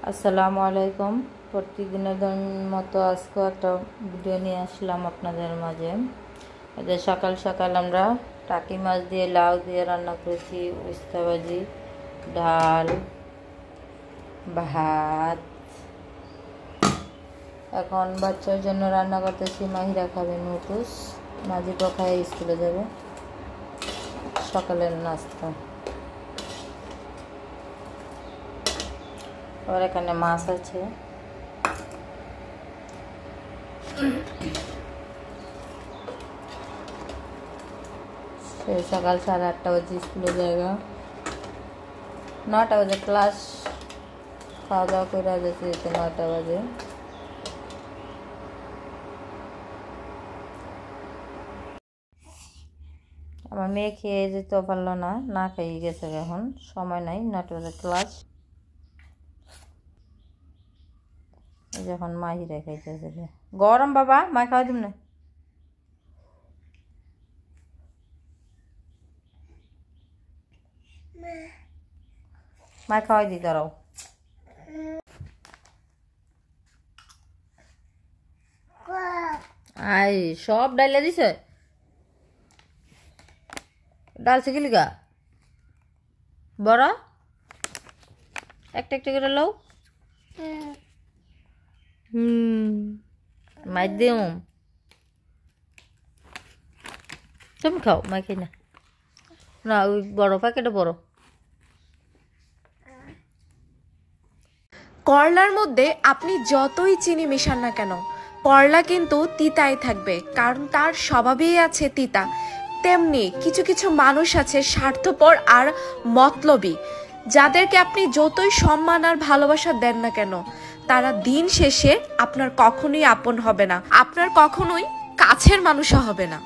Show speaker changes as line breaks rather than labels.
আসসালামু আলাইকুম। প্রতিদিনের মতো আজকে একটা ভিডিও নিয়ে আসলাম আপনাদের মাঝে। যে সকাল সকাল আমরা টাকি মাছ দিয়ে লাউ দিয়ে রান্না করেছি, উস্তা ভাজি, ডাল, ভাত। এখন বাচ্চার জন্য রান্না করতেছি। মাহিরা খাবে নুডলস, মাঝিপো খায় স্কুলে যাবে। সকালের নাস্তা। আর এখানে মাছ আছে। সকাল 8:30 বাজে স্কুলে যায়গা, 9টা বাজে ক্লাস। খাওয়া দাওয়া করে যাচ্ছে 9টা বাজে। আমার মেয়ে খেয়ে যেতে পারলো না, না খেয়ে গেছে। এখন সময় নাই, 9টা বাজে ক্লাস। যখন মাহিরা খাইতেছে গরম, বাবা মা খাওয়া দিব না। মা খাওয়াই দি, দাঁড়াও। আই সব ডাইলে দিছে। ডাল শিখিলি গা বড় একটা একটা করে লও। মাধ্যম তুমি খাও, মা খাই না। না ওই বড় প্যাকেটে বড়।
করলার মধ্যে আপনি যতই চিনি মেশান না কেন, করলা কিন্তু তিতাই থাকবে, কারণ তার স্বভাবেই আছে তিতা। তেমনি কিছু কিছু মানুষ আছে স্বার্থপর আর মতলবী, যাদেরকে আপনি যতই সম্মান আর ভালোবাসা দেন না কেন, তারা দিন শেষে আপনার কখনোই আপন হবে না, আপনার কখনোই কাছের মানুষও হবে না।